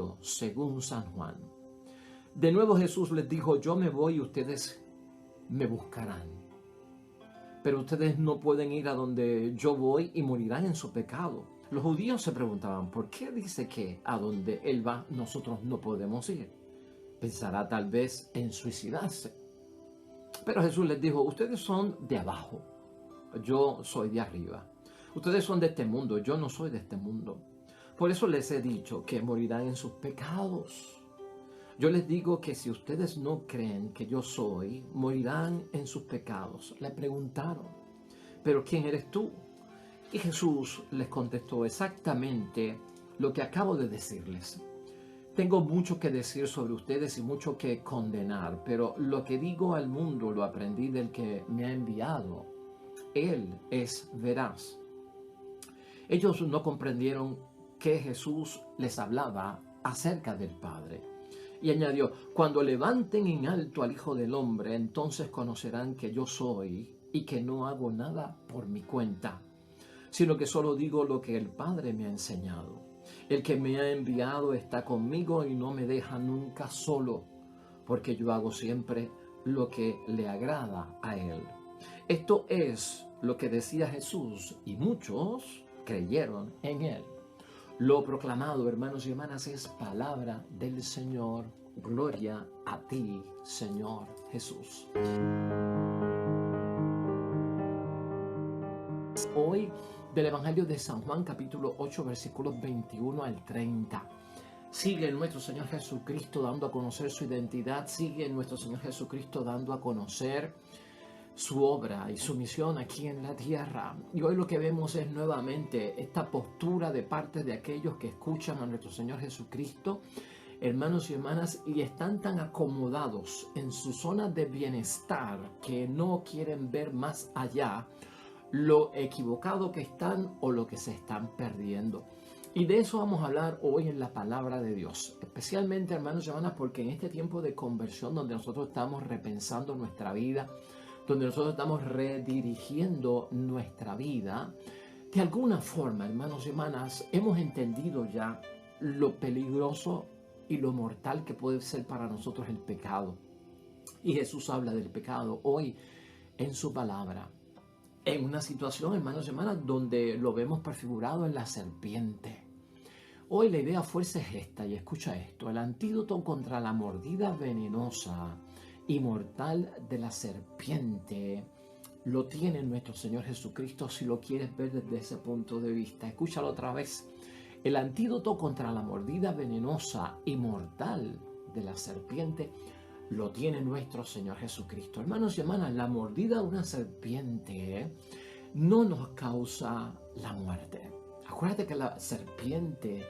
Evangelio según San Juan. De nuevo Jesús les dijo: yo me voy y ustedes me buscarán, pero ustedes no pueden ir a donde yo voy y morirán en su pecado. Los judíos se preguntaban: ¿por qué dice que a donde él va nosotros no podemos ir? Pensará tal vez en suicidarse. Pero Jesús les dijo: ustedes son de abajo, yo soy de arriba. Ustedes son de este mundo, yo no soy de este mundo. Por eso les he dicho que morirán en sus pecados. Yo les digo que si ustedes no creen que yo soy, morirán en sus pecados. Le preguntaron: ¿pero quién eres tú? Y Jesús les contestó exactamente lo que acabo de decirles. Tengo mucho que decir sobre ustedes y mucho que condenar, pero lo que digo al mundo lo aprendí del que me ha enviado. Él es veraz. Ellos no comprendieron que Jesús les hablaba acerca del Padre. Y añadió: cuando levanten en alto al Hijo del Hombre, entonces conocerán que yo soy y que no hago nada por mi cuenta, sino que solo digo lo que el Padre me ha enseñado. El que me ha enviado está conmigo y no me deja nunca solo, porque yo hago siempre lo que le agrada a Él. Esto es lo que decía Jesús y muchos creyeron en Él. Lo proclamado, hermanos y hermanas, es palabra del Señor. Gloria a ti, Señor Jesús. Hoy del Evangelio de San Juan, capítulo 8, versículos 21 al 30. Sigue nuestro Señor Jesucristo dando a conocer su identidad, sigue nuestro Señor Jesucristo dando a conocer su obra y su misión aquí en la tierra. Y hoy lo que vemos es nuevamente esta postura de parte de aquellos que escuchan a nuestro Señor Jesucristo, hermanos y hermanas, y están tan acomodados en su zona de bienestar que no quieren ver más allá lo equivocado que están o lo que se están perdiendo. Y de eso vamos a hablar hoy en la palabra de Dios, especialmente, hermanos y hermanas, porque en este tiempo de conversión donde nosotros estamos repensando nuestra vida, donde nosotros estamos redirigiendo nuestra vida, de alguna forma, hermanos y hermanas, hemos entendido ya lo peligroso y lo mortal que puede ser para nosotros el pecado. Y Jesús habla del pecado hoy en su palabra, en una situación, hermanos y hermanas, donde lo vemos prefigurado en la serpiente. Hoy la idea fuerza es esta, y escucha esto: el antídoto contra la mordida venenosa y mortal de la serpiente lo tiene nuestro Señor Jesucristo, si lo quieres ver desde ese punto de vista. Escúchalo otra vez. El antídoto contra la mordida venenosa y mortal de la serpiente lo tiene nuestro Señor Jesucristo. Hermanos y hermanas, la mordida de una serpiente no nos causa la muerte. Acuérdate que la serpiente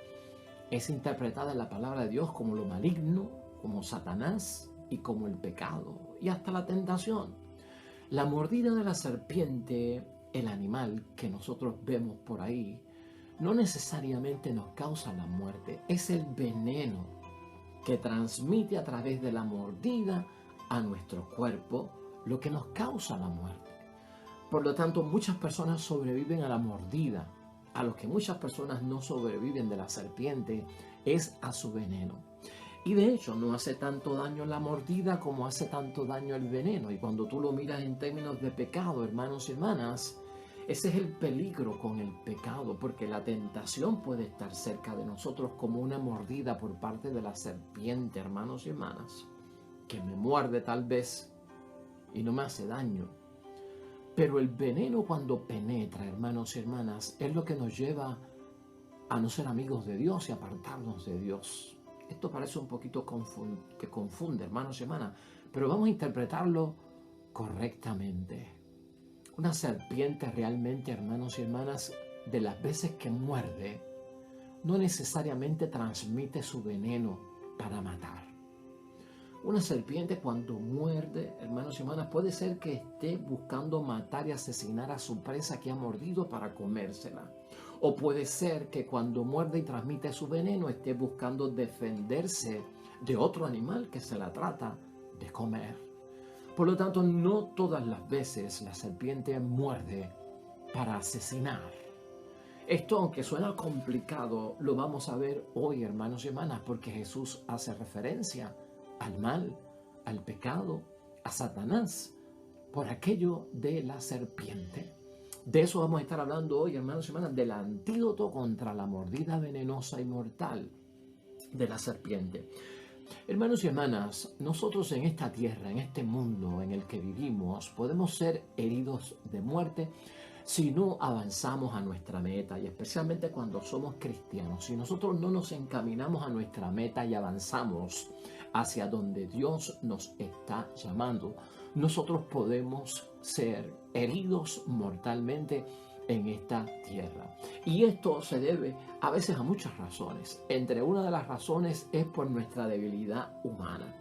es interpretada en la palabra de Dios como lo maligno, como Satanás y como el pecado y hasta la tentación. La mordida de la serpiente, el animal que nosotros vemos por ahí, no necesariamente nos causa la muerte. Es el veneno que transmite a través de la mordida a nuestro cuerpo lo que nos causa la muerte. Por lo tanto, muchas personas sobreviven a la mordida. A los que muchas personas no sobreviven de la serpiente es a su veneno. Y de hecho no hace tanto daño la mordida como hace tanto daño el veneno. Y cuando tú lo miras en términos de pecado, hermanos y hermanas, ese es el peligro con el pecado, porque la tentación puede estar cerca de nosotros como una mordida por parte de la serpiente, hermanos y hermanas, que me muerde tal vez y no me hace daño. Pero el veneno, cuando penetra, hermanos y hermanas, es lo que nos lleva a no ser amigos de Dios y apartarnos de Dios. Esto parece un poquito que confunde, hermanos y hermanas, pero vamos a interpretarlo correctamente. Una serpiente realmente, hermanos y hermanas, de las veces que muerde, no necesariamente transmite su veneno para matar. Una serpiente cuando muerde, hermanos y hermanas, puede ser que esté buscando matar y asesinar a su presa que ha mordido para comérsela. O puede ser que cuando muerde y transmite su veneno esté buscando defenderse de otro animal que se la trata de comer. Por lo tanto, no todas las veces la serpiente muerde para asesinar. Esto, aunque suena complicado, lo vamos a ver hoy, hermanos y hermanas, porque Jesús hace referencia al mal, al pecado, a Satanás, por aquello de la serpiente. De eso vamos a estar hablando hoy, hermanos y hermanas, del antídoto contra la mordida venenosa y mortal de la serpiente. Hermanos y hermanas, nosotros en esta tierra, en este mundo en el que vivimos, podemos ser heridos de muerte si no avanzamos a nuestra meta, y especialmente cuando somos cristianos. Si nosotros no nos encaminamos a nuestra meta y avanzamos hacia donde Dios nos está llamando, nosotros podemos ser heridos mortalmente en esta tierra. Y esto se debe a veces a muchas razones. Entre una de las razones es por nuestra debilidad humana.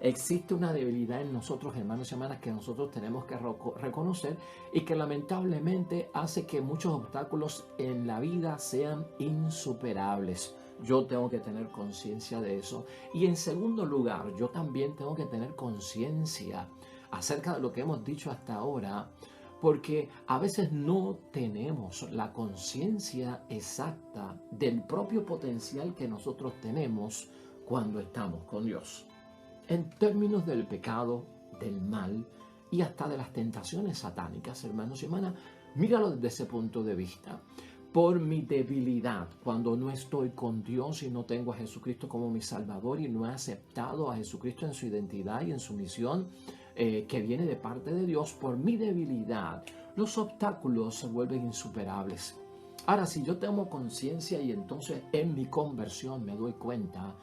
Existe una debilidad en nosotros, hermanos y hermanas, que nosotros tenemos que reconocer y que lamentablemente hace que muchos obstáculos en la vida sean insuperables. Yo tengo que tener conciencia de eso. Y en segundo lugar, yo también tengo que tener conciencia acerca de lo que hemos dicho hasta ahora, porque a veces no tenemos la conciencia exacta del propio potencial que nosotros tenemos cuando estamos con Dios. En términos del pecado, del mal y hasta de las tentaciones satánicas, hermanos y hermanas, míralo desde ese punto de vista. Por mi debilidad, cuando no estoy con Dios y no tengo a Jesucristo como mi Salvador y no he aceptado a Jesucristo en su identidad y en su misión que viene de parte de Dios, por mi debilidad, los obstáculos se vuelven insuperables. Ahora, si yo tengo conciencia y entonces en mi conversión me doy cuenta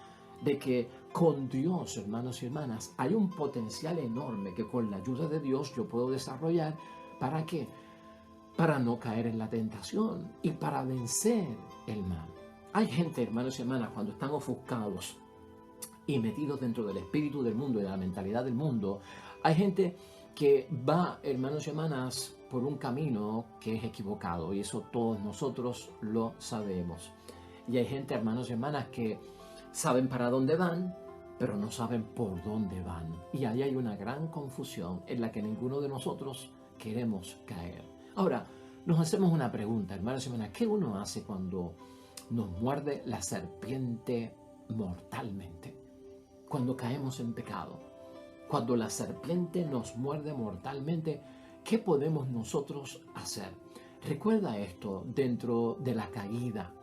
de que con Dios, hermanos y hermanas, hay un potencial enorme que con la ayuda de Dios yo puedo desarrollar. ¿Para qué? Para no caer en la tentación y para vencer el mal. Hay gente, hermanos y hermanas, cuando están ofuscados y metidos dentro del espíritu del mundo y de la mentalidad del mundo, hay gente que va, hermanos y hermanas, por un camino que es equivocado, y eso todos nosotros lo sabemos. Y hay gente, hermanos y hermanas, que saben para dónde van, pero no saben por dónde van. Y ahí hay una gran confusión en la que ninguno de nosotros queremos caer. Ahora, nos hacemos una pregunta, hermanos y hermanas. ¿Qué uno hace cuando nos muerde la serpiente mortalmente? Cuando caemos en pecado. Cuando la serpiente nos muerde mortalmente, ¿qué podemos nosotros hacer? Recuerda esto dentro de la caída.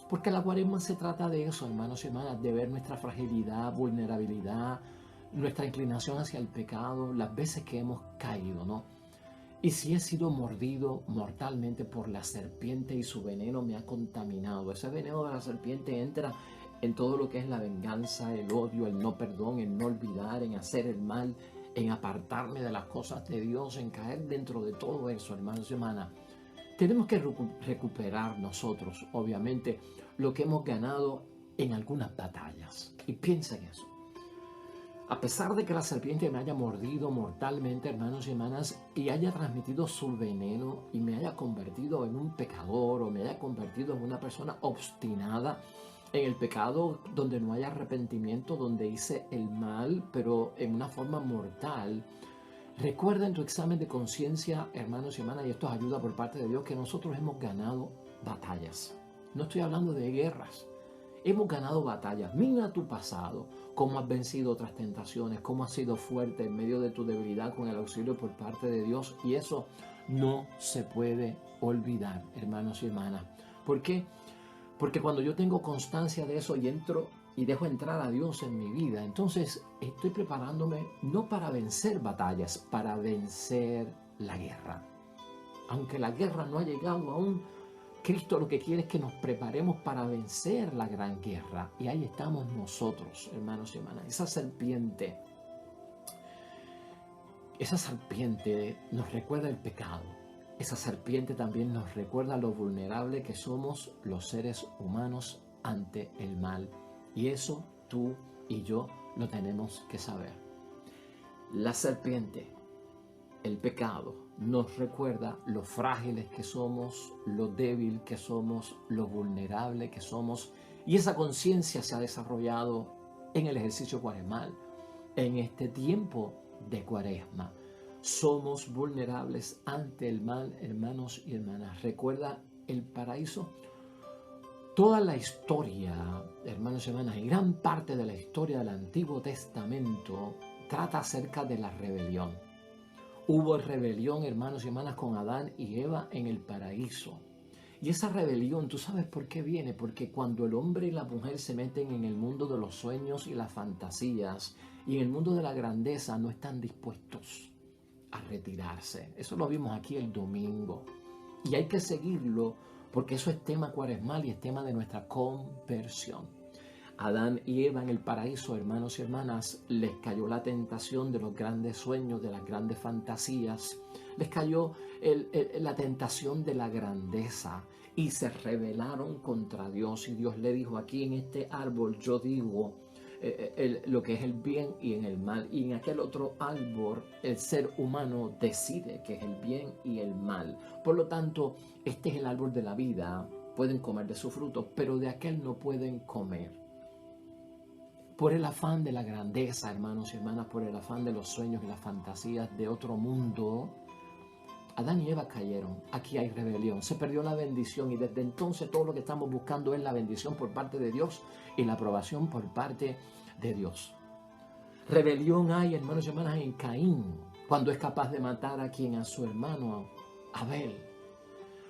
Porque la cuaresma se trata de eso, hermanos y hermanas, de ver nuestra fragilidad, vulnerabilidad, nuestra inclinación hacia el pecado, las veces que hemos caído, ¿no? Y si he sido mordido mortalmente por la serpiente y su veneno me ha contaminado, ese veneno de la serpiente entra en todo lo que es la venganza, el odio, el no perdón, el no olvidar, en hacer el mal, en apartarme de las cosas de Dios, en caer dentro de todo eso, hermanos y hermanas. Tenemos que recuperar nosotros, obviamente, lo que hemos ganado en algunas batallas. Y piensa en eso. A pesar de que la serpiente me haya mordido mortalmente, hermanos y hermanas, y haya transmitido su veneno y me haya convertido en un pecador o me haya convertido en una persona obstinada en el pecado donde no hay arrepentimiento, donde hice el mal, pero en una forma mortal, recuerda en tu examen de conciencia, hermanos y hermanas, y esto es ayuda por parte de Dios, que nosotros hemos ganado batallas. No estoy hablando de guerras. Hemos ganado batallas. Mira tu pasado, cómo has vencido otras tentaciones, cómo has sido fuerte en medio de tu debilidad con el auxilio por parte de Dios. Y eso no se puede olvidar, hermanos y hermanas. ¿Por qué? Porque cuando yo tengo constancia de eso y entro y dejo entrar a Dios en mi vida, entonces estoy preparándome no para vencer batallas, para vencer la guerra. Aunque la guerra no ha llegado aún, Cristo lo que quiere es que nos preparemos para vencer la gran guerra. Y ahí estamos nosotros, hermanos y hermanas. Esa serpiente nos recuerda el pecado. Esa serpiente también nos recuerda lo vulnerable que somos los seres humanos ante el mal. Y eso tú y yo lo tenemos que saber. La serpiente, el pecado, nos recuerda lo frágiles que somos, lo débil que somos, lo vulnerable que somos. Y esa conciencia se ha desarrollado en el ejercicio cuaresmal, en este tiempo de cuaresma. Somos vulnerables ante el mal, hermanos y hermanas. Recuerda el paraíso Toda la historia, hermanos y hermanas, y gran parte de la historia del Antiguo Testamento trata acerca de la rebelión. Hubo rebelión, hermanos y hermanas, con Adán y Eva en el paraíso. Y esa rebelión, ¿tú sabes por qué viene? Porque cuando el hombre y la mujer se meten en el mundo de los sueños y las fantasías y en el mundo de la grandeza, no están dispuestos a retirarse. Eso lo vimos aquí el domingo. Y hay que seguirlo porque eso es tema cuaresmal y es tema de nuestra conversión. Adán y Eva en el paraíso, hermanos y hermanas, les cayó la tentación de los grandes sueños, de las grandes fantasías. Les cayó la tentación de la grandeza y se rebelaron contra Dios. Y Dios le dijo, aquí en este árbol yo digo lo que es el bien y en el mal. Y en aquel otro árbol el ser humano decide que es el bien y el mal. Por lo tanto, este es el árbol de la vida. Pueden comer de su fruto, pero de aquel no pueden comer. Por el afán de la grandeza, hermanos y hermanas, por el afán de los sueños y las fantasías de otro mundo, Adán y Eva cayeron. Aquí hay rebelión. Se perdió la bendición y desde entonces todo lo que estamos buscando es la bendición por parte de Dios y la aprobación por parte de Dios. Rebelión hay, hermanos y hermanas, en Caín, cuando es capaz de matar a quien, a su hermano Abel,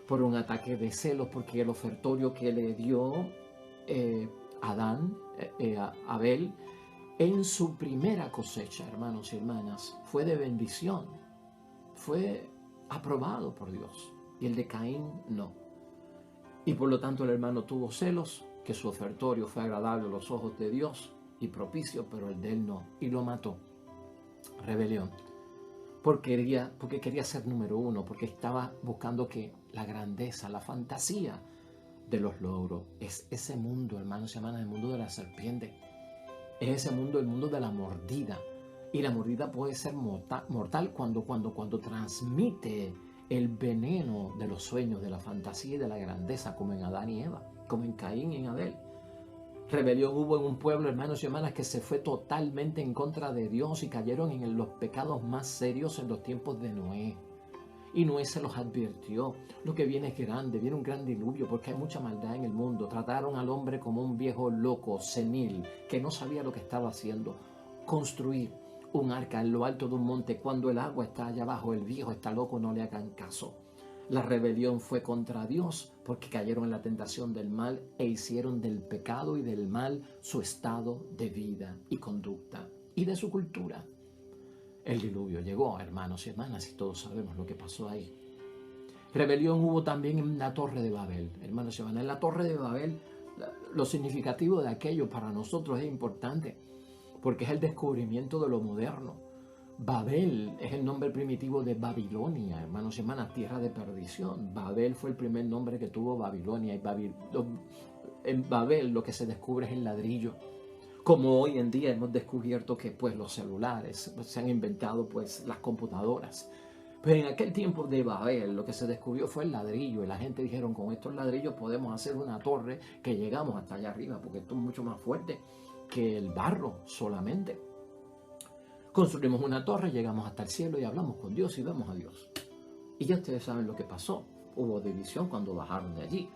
por un ataque de celos, porque el ofertorio que le dio Abel, en su primera cosecha, hermanos y hermanas, fue de bendición, fue aprobado por Dios, y el de Caín no. Y por lo tanto el hermano tuvo celos, que su ofertorio fue agradable a los ojos de Dios y propicio, pero el de él no, y lo mató. Rebelión. Porque quería ser número uno, porque estaba buscando que la grandeza, la fantasía de los logros, es ese mundo, hermanos y hermanas, el mundo de la serpiente. Es ese mundo, el mundo de la mordida. Y la mordida puede ser mortal cuando transmite el veneno de los sueños, de la fantasía y de la grandeza, como en Adán y Eva, como en Caín y en Abel. Rebelión hubo en un pueblo, hermanos y hermanas, que se fue totalmente en contra de Dios y cayeron en los pecados más serios en los tiempos de Noé. Y Noé se los advirtió, lo que viene es grande, viene un gran diluvio porque hay mucha maldad en el mundo. Trataron al hombre como un viejo loco, senil, que no sabía lo que estaba haciendo. Construir un arca en lo alto de un monte cuando el agua está allá abajo, el viejo está loco, no le hagan caso. La rebelión fue contra Dios porque cayeron en la tentación del mal e hicieron del pecado y del mal su estado de vida y conducta y de su cultura. El diluvio llegó, hermanos y hermanas, y todos sabemos lo que pasó ahí. Rebelión hubo también en la Torre de Babel, hermanos y hermanas. En la Torre de Babel, lo significativo de aquello para nosotros es importante porque es el descubrimiento de lo moderno. Babel es el nombre primitivo de Babilonia, hermanos y hermanas, tierra de perdición. Babel fue el primer nombre que tuvo Babilonia. Y en Babel lo que se descubre es el ladrillo. Como hoy en día hemos descubierto que pues los celulares, se han inventado pues las computadoras. Pero en aquel tiempo de Babel lo que se descubrió fue el ladrillo y la gente dijeron, con estos ladrillos podemos hacer una torre que llegamos hasta allá arriba porque esto es mucho más fuerte que el barro solamente. Construimos una torre, llegamos hasta el cielo y hablamos con Dios y vemos a Dios. Y ya ustedes saben lo que pasó. Hubo división cuando bajaron de allí.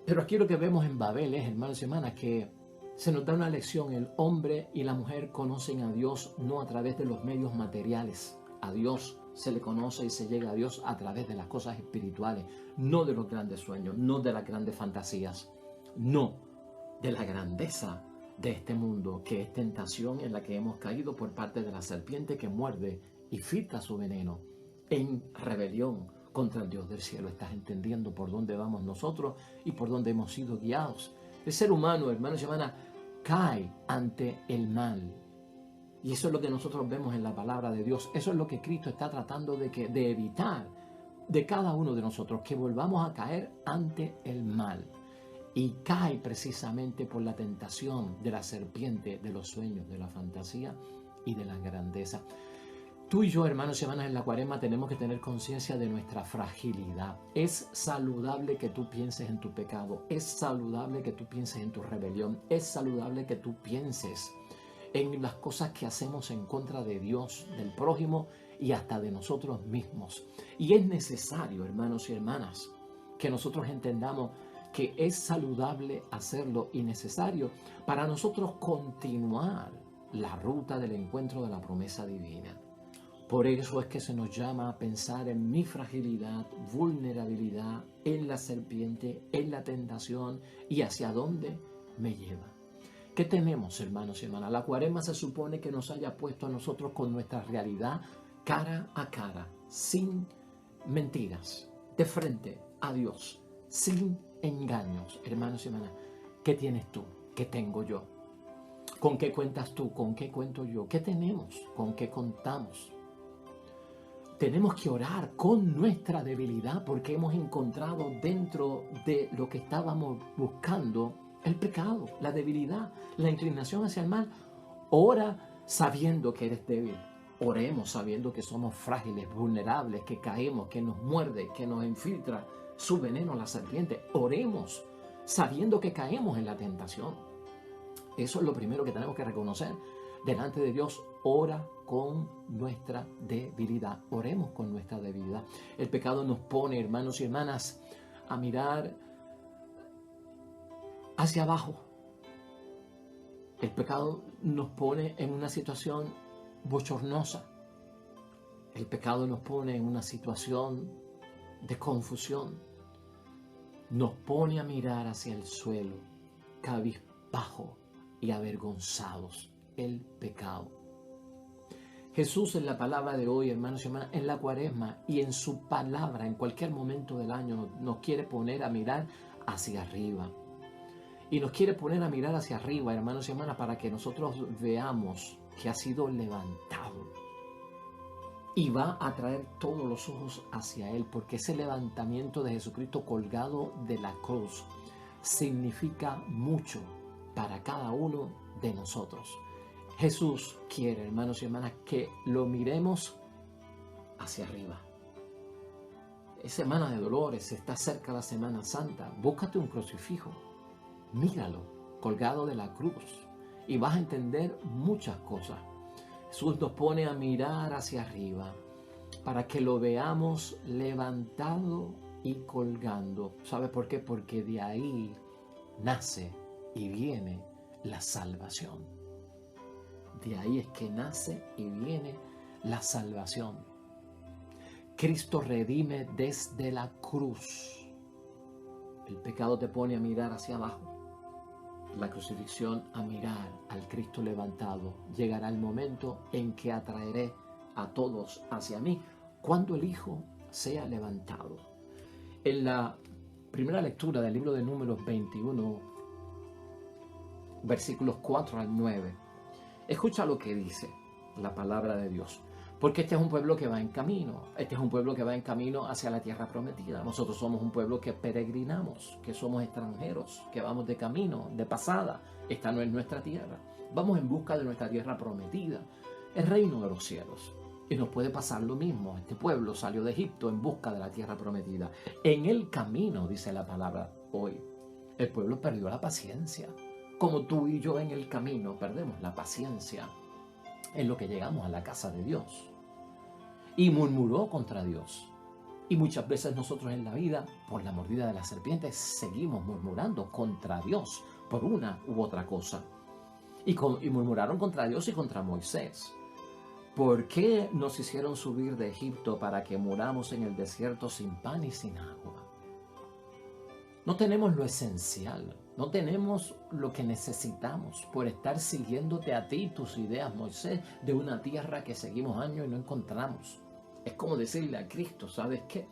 Pero aquí lo que vemos en Babel es, hermanos y hermanas, que se nos da una lección. El hombre y la mujer conocen a Dios no a través de los medios materiales. A Dios se le conoce y se llega a Dios a través de las cosas espirituales, no de los grandes sueños, no de las grandes fantasías, no de la grandeza de este mundo, que es tentación en la que hemos caído por parte de la serpiente que muerde y filtra su veneno en rebelión contra el Dios del cielo. ¿Estás entendiendo por dónde vamos nosotros y por dónde hemos sido guiados? El ser humano, hermanos y hermanas, cae ante el mal. Y eso es lo que nosotros vemos en la palabra de Dios. Eso es lo que Cristo está tratando de evitar de cada uno de nosotros, que volvamos a caer ante el mal. Y cae precisamente por la tentación de la serpiente, de los sueños, de la fantasía y de la grandeza. Tú y yo, hermanos y hermanas, en la Cuaresma tenemos que tener conciencia de nuestra fragilidad. Es saludable que tú pienses en tu pecado. Es saludable que tú pienses en tu rebelión. Es saludable que tú pienses en las cosas que hacemos en contra de Dios, del prójimo y hasta de nosotros mismos. Y es necesario, hermanos y hermanas, que nosotros entendamos que es saludable hacerlo y necesario para nosotros continuar la ruta del encuentro de la promesa divina. Por eso es que se nos llama a pensar en mi fragilidad, vulnerabilidad, en la serpiente, en la tentación y hacia dónde me lleva. ¿Qué tenemos, hermanos y hermanas? La Cuaresma se supone que nos haya puesto a nosotros con nuestra realidad cara a cara, sin mentiras, de frente a Dios, sin engaños. Hermanos y hermanas, ¿qué tienes tú? ¿Qué tengo yo? ¿Con qué cuentas tú? ¿Con qué cuento yo? ¿Qué tenemos? ¿Con qué contamos? Tenemos que orar con nuestra debilidad porque hemos encontrado dentro de lo que estábamos buscando el pecado, la debilidad, la inclinación hacia el mal. Ora sabiendo que eres débil. Oremos sabiendo que somos frágiles, vulnerables, que caemos, que nos muerde, que nos infiltra su veneno la serpiente. Oremos sabiendo que caemos en la tentación. Eso es lo primero que tenemos que reconocer. Delante de Dios, ora con nuestra debilidad. Oremos con nuestra debilidad. El pecado nos pone, hermanos y hermanas, a mirar hacia abajo. El pecado nos pone en una situación bochornosa. El pecado nos pone en una situación de confusión. Nos pone a mirar hacia el suelo, cabizbajo y avergonzados. El pecado. Jesús en la palabra de hoy, hermanos y hermanas, en la Cuaresma y en su palabra, en cualquier momento del año, nos quiere poner a mirar hacia arriba. Y nos quiere poner a mirar hacia arriba, hermanos y hermanas, para que nosotros veamos que ha sido levantado. Y va a traer todos los ojos hacia Él, porque ese levantamiento de Jesucristo colgado de la cruz significa mucho para cada uno de nosotros. Jesús quiere, hermanos y hermanas, que lo miremos hacia arriba. Es semana de dolores, está cerca la Semana Santa. Búscate un crucifijo, míralo, colgado de la cruz, y vas a entender muchas cosas. Jesús nos pone a mirar hacia arriba para que lo veamos levantado y colgando. ¿Sabe por qué? Porque de ahí nace y viene la salvación. De ahí es que nace y viene la salvación. Cristo redime desde la cruz. El pecado te pone a mirar hacia abajo. La crucifixión a mirar al Cristo levantado. Llegará el momento en que atraeré a todos hacia mí cuando el Hijo sea levantado. En la primera lectura del libro de Números 21, versículos 4 al 9, escucha lo que dice la palabra de Dios. Porque este es un pueblo que va en camino. Este es un pueblo que va en camino hacia la tierra prometida. Nosotros somos un pueblo que peregrinamos, que somos extranjeros, que vamos de camino, de pasada. Esta no es nuestra tierra. Vamos en busca de nuestra tierra prometida, el reino de los cielos. Y nos puede pasar lo mismo. Este pueblo salió de Egipto en busca de la tierra prometida. En el camino, dice la palabra hoy, el pueblo perdió la paciencia. Como tú y yo en el camino perdemos la paciencia en lo que llegamos a la casa de Dios. Y murmuró contra Dios. Y muchas veces nosotros en la vida, por la mordida de la serpiente, seguimos murmurando contra Dios por una u otra cosa. Y murmuraron contra Dios y contra Moisés. ¿Por qué nos hicieron subir de Egipto para que muramos en el desierto sin pan y sin agua? No tenemos lo esencial, no tenemos lo que necesitamos por estar siguiéndote a ti y tus ideas, Moisés, de una tierra que seguimos años y no encontramos. Es como decirle a Cristo, ¿sabes qué?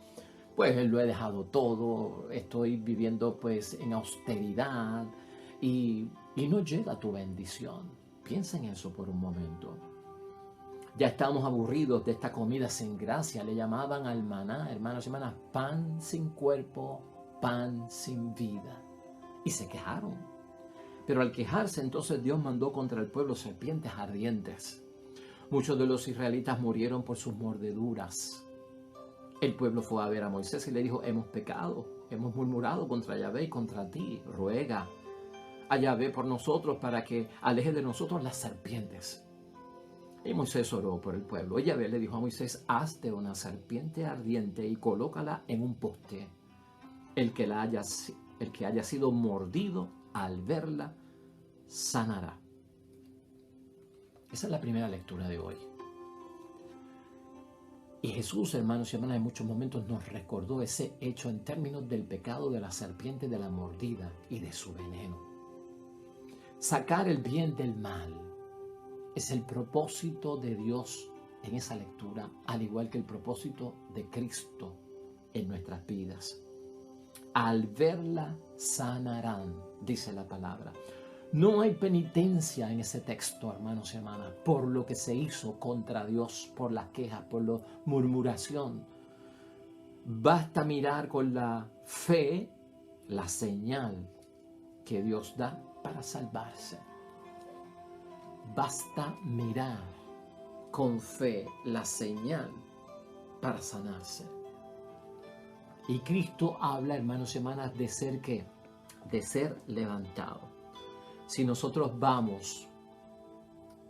Pues lo he dejado todo, estoy viviendo pues en austeridad y no llega tu bendición. Piensa en eso por un momento. Ya estamos aburridos de esta comida sin gracia, le llamaban al maná, hermanos y hermanas, pan sin cuerpo, pan sin vida. Y se quejaron. Pero al quejarse, entonces Dios mandó contra el pueblo serpientes ardientes. Muchos de los israelitas murieron por sus mordeduras. El pueblo fue a ver a Moisés y le dijo, hemos pecado, hemos murmurado contra Yahvé y contra ti. Ruega a Yahvé por nosotros para que aleje de nosotros las serpientes. Y Moisés oró por el pueblo. Y Yahvé le dijo a Moisés, hazte una serpiente ardiente y colócala en un poste. El que la haya El que haya sido mordido, al verla, sanará. Esa es la primera lectura de hoy. Y Jesús, hermanos y hermanas, en muchos momentos nos recordó ese hecho en términos del pecado de la serpiente, de la mordida y de su veneno. Sacar el bien del mal es el propósito de Dios en esa lectura, al igual que el propósito de Cristo en nuestras vidas. Al verla sanarán, dice la palabra. No hay penitencia en ese texto, hermanos y hermanas, por lo que se hizo contra Dios, por las quejas, por la murmuración. Basta mirar con la fe la señal que Dios da para salvarse. Basta mirar con fe la señal para sanarse. Y Cristo habla, hermanos y hermanas, de ser ¿qué? De ser levantado. Si nosotros vamos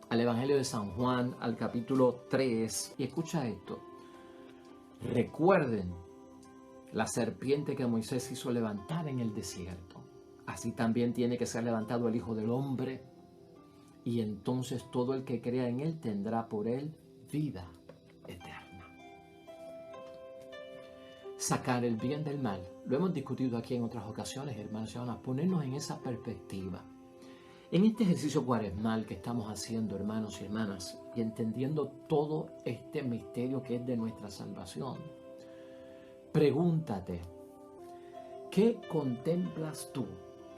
al Evangelio de San Juan, al capítulo 3, y escucha esto. Recuerden la serpiente que Moisés hizo levantar en el desierto. Así también tiene que ser levantado el Hijo del Hombre. Y entonces todo el que crea en él tendrá por él vida eterna. Sacar el bien del mal. Lo hemos discutido aquí en otras ocasiones, hermanos y hermanas. Ponernos en esa perspectiva. En este ejercicio cuaresmal que estamos haciendo, hermanos y hermanas, y entendiendo todo este misterio que es de nuestra salvación, pregúntate, ¿qué contemplas tú?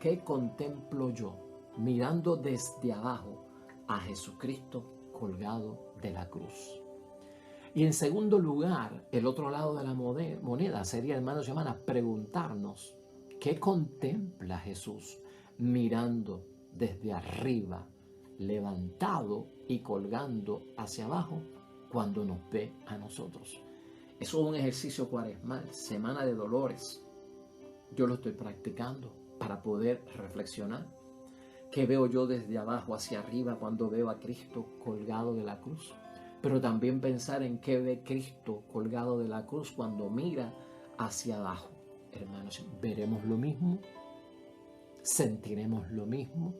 ¿Qué contemplo yo? Mirando desde abajo a Jesucristo colgado de la cruz. Y en segundo lugar, el otro lado de la moneda sería, hermanos y hermanas, preguntarnos, ¿qué contempla Jesús mirando desde arriba, levantado y colgando hacia abajo cuando nos ve a nosotros? Eso es un ejercicio cuaresmal, semana de dolores. Yo lo estoy practicando para poder reflexionar. ¿Qué veo yo desde abajo hacia arriba cuando veo a Cristo colgado de la cruz? Pero también pensar en qué ve Cristo colgado de la cruz cuando mira hacia abajo. Hermanos, ¿veremos lo mismo? ¿Sentiremos lo mismo?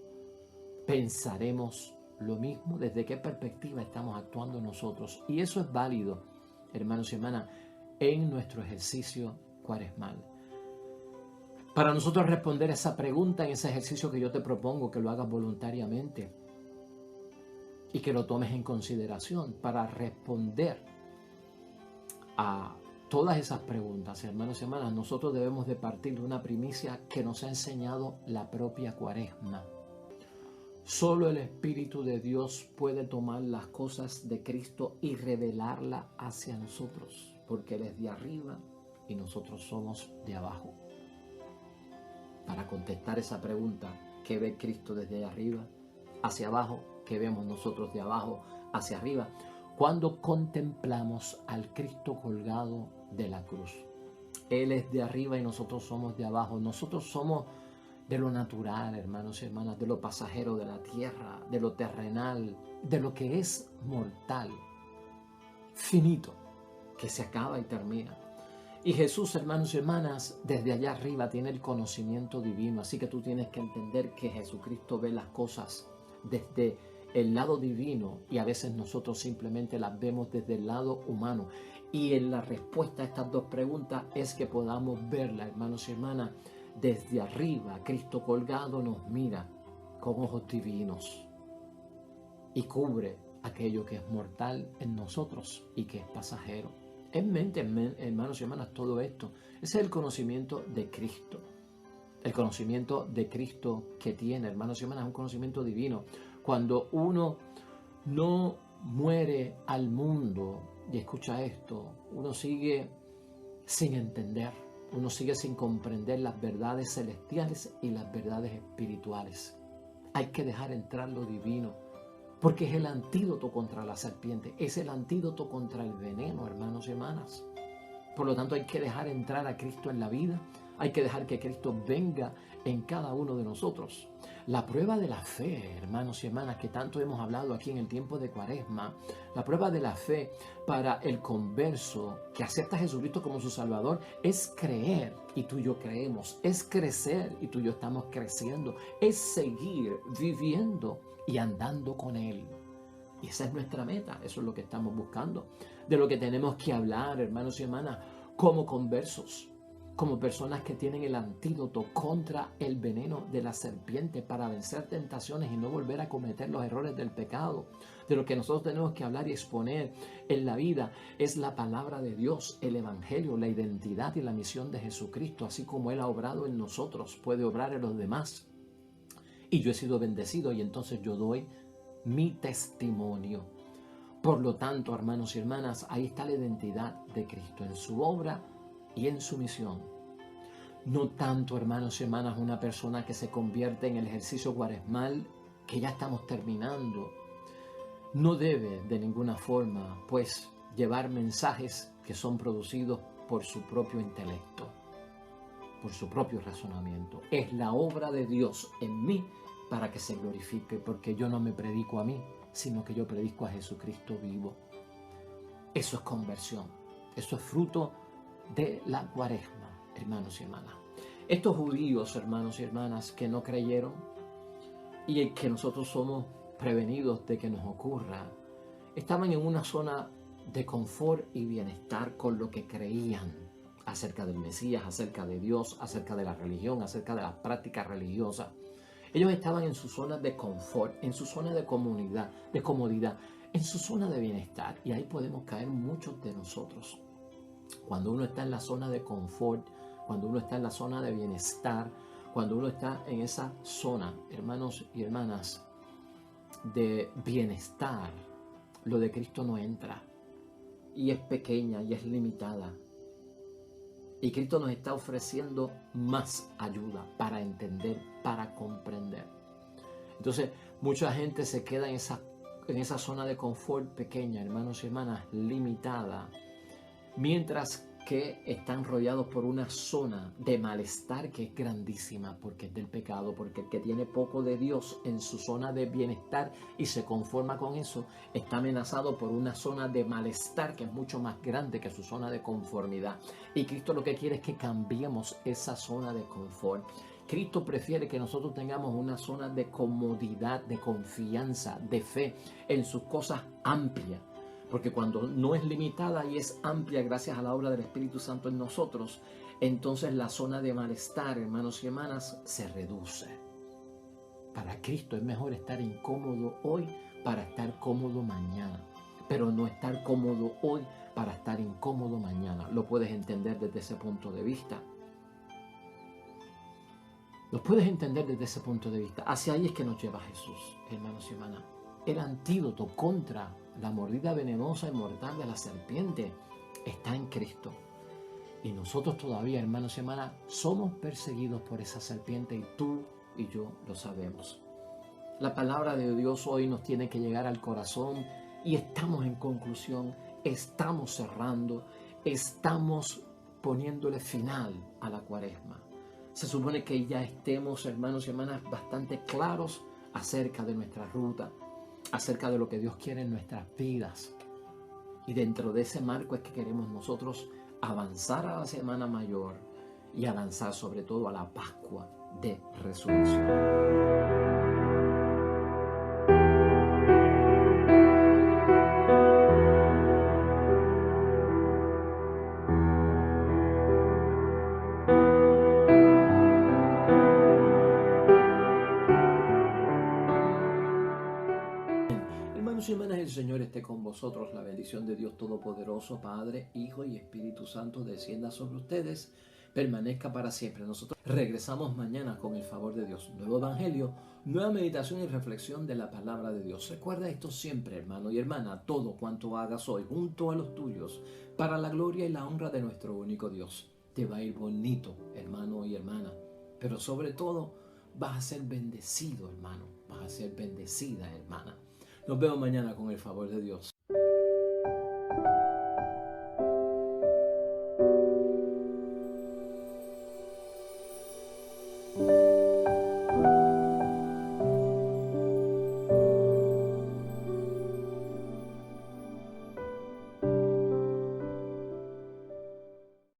¿Pensaremos lo mismo? ¿Desde qué perspectiva estamos actuando nosotros? Y eso es válido, hermanos y hermanas, en nuestro ejercicio cuaresmal. Para nosotros responder esa pregunta en ese ejercicio que yo te propongo, que lo hagas voluntariamente y que lo tomes en consideración para responder a todas esas preguntas, hermanos y hermanas, nosotros debemos de partir de una primicia que nos ha enseñado la propia Cuaresma. Solo el Espíritu de Dios puede tomar las cosas de Cristo y revelarlas hacia nosotros, porque Él es de arriba y nosotros somos de abajo. Para contestar esa pregunta, ¿qué ve Cristo desde arriba hacia abajo? ¿Qué vemos nosotros de abajo hacia arriba? Cuando contemplamos al Cristo colgado de la cruz. Él es de arriba y nosotros somos de abajo. Nosotros somos de lo natural, hermanos y hermanas, de lo pasajero, de la tierra, de lo terrenal, de lo que es mortal, finito, que se acaba y termina. Y Jesús, hermanos y hermanas, desde allá arriba tiene el conocimiento divino, así que tú tienes que entender que Jesucristo ve las cosas desde el lado divino y a veces nosotros simplemente las vemos desde el lado humano. Y en la respuesta a estas dos preguntas es que podamos verla, hermanos y hermanas, desde arriba. Cristo colgado nos mira con ojos divinos y cubre aquello que es mortal en nosotros y que es pasajero. En mente, hermanos y hermanas, todo esto. Ese es el conocimiento de Cristo. El conocimiento de Cristo que tiene, hermanos y hermanas, es un conocimiento divino. Cuando uno no muere al mundo, y escucha esto, uno sigue sin entender, uno sigue sin comprender las verdades celestiales y las verdades espirituales. Hay que dejar entrar lo divino, porque es el antídoto contra la serpiente, es el antídoto contra el veneno, hermanos y hermanas. Por lo tanto, hay que dejar entrar a Cristo en la vida, hay que dejar que Cristo venga en cada uno de nosotros. La prueba de la fe, hermanos y hermanas, que tanto hemos hablado aquí en el tiempo de Cuaresma, la prueba de la fe para el converso que acepta a Jesucristo como su Salvador es creer, y tú y yo creemos, es crecer, y tú y yo estamos creciendo, es seguir viviendo y andando con Él. Y esa es nuestra meta, eso es lo que estamos buscando, de lo que tenemos que hablar, hermanos y hermanas, como conversos, como personas que tienen el antídoto contra el veneno de la serpiente para vencer tentaciones y no volver a cometer los errores del pecado. De lo que nosotros tenemos que hablar y exponer en la vida es la palabra de Dios, el evangelio, la identidad y la misión de Jesucristo, así como Él ha obrado en nosotros, puede obrar en los demás. Y yo he sido bendecido y entonces yo doy mi testimonio. Por lo tanto, hermanos y hermanas, ahí está la identidad de Cristo en su obra y en su misión. No tanto, hermanos y hermanas, una persona que se convierte en el ejercicio cuaresmal que ya estamos terminando. No debe de ninguna forma, pues, llevar mensajes que son producidos por su propio intelecto, por su propio razonamiento. Es la obra de Dios en mí para que se glorifique, porque yo no me predico a mí, sino que yo predico a Jesucristo vivo. Eso es conversión, eso es fruto de la Cuaresma, hermanos y hermanas. Estos judíos, hermanos y hermanas, que no creyeron y que nosotros somos prevenidos de que nos ocurra, estaban en una zona de confort y bienestar con lo que creían acerca del Mesías, acerca de Dios, acerca de la religión, acerca de las prácticas religiosas. Ellos estaban en su zona de confort, en su zona de comodidad, en su zona de bienestar. Y ahí podemos caer muchos de nosotros. Cuando uno está en la zona de confort, cuando uno está en la zona de bienestar, cuando uno está en esa zona, hermanos y hermanas, de bienestar, lo de Cristo no entra. Y es pequeña y es limitada. Y Cristo nos está ofreciendo más ayuda para entender, para comprender. Entonces, mucha gente se queda en esa zona de confort pequeña, hermanos y hermanas, limitada, mientras que están rodeados por una zona de malestar que es grandísima, porque es del pecado, porque el que tiene poco de Dios en su zona de bienestar y se conforma con eso, está amenazado por una zona de malestar que es mucho más grande que su zona de conformidad. Y Cristo lo que quiere es que cambiemos esa zona de confort. Cristo prefiere que nosotros tengamos una zona de comodidad, de confianza, de fe en sus cosas amplias. Porque cuando no es limitada y es amplia gracias a la obra del Espíritu Santo en nosotros, entonces la zona de malestar, hermanos y hermanas, se reduce. Para Cristo es mejor estar incómodo hoy para estar cómodo mañana, pero no estar cómodo hoy para estar incómodo mañana. ¿Lo puedes entender desde ese punto de vista? ¿Lo puedes entender desde ese punto de vista? Hacia ahí es que nos lleva Jesús, hermanos y hermanas. El antídoto contra la mordida venenosa y mortal de la serpiente está en Cristo. Y nosotros todavía, hermanos y hermanas, somos perseguidos por esa serpiente y tú y yo lo sabemos. La palabra de Dios hoy nos tiene que llegar al corazón y estamos en conclusión, estamos cerrando, estamos poniéndole final a la Cuaresma. Se supone que ya estemos, hermanos y hermanas, bastante claros acerca de nuestra ruta, acerca de lo que Dios quiere en nuestras vidas. Y dentro de ese marco es que queremos nosotros avanzar a la Semana Mayor y avanzar sobre todo a la Pascua de Resurrección. Hermanos y hermanas, el Señor esté con vosotros. La bendición de Dios Todopoderoso, Padre, Hijo y Espíritu Santo descienda sobre ustedes, permanezca para siempre. Nosotros regresamos mañana con el favor de Dios. Nuevo Evangelio, nueva meditación y reflexión de la palabra de Dios. Recuerda esto siempre, hermano y hermana, todo cuanto hagas hoy junto a los tuyos, para la gloria y la honra de nuestro único Dios. Te va a ir bonito, hermano y hermana, pero sobre todo vas a ser bendecido, hermano, vas a ser bendecida, hermana. Nos vemos mañana con el favor de Dios.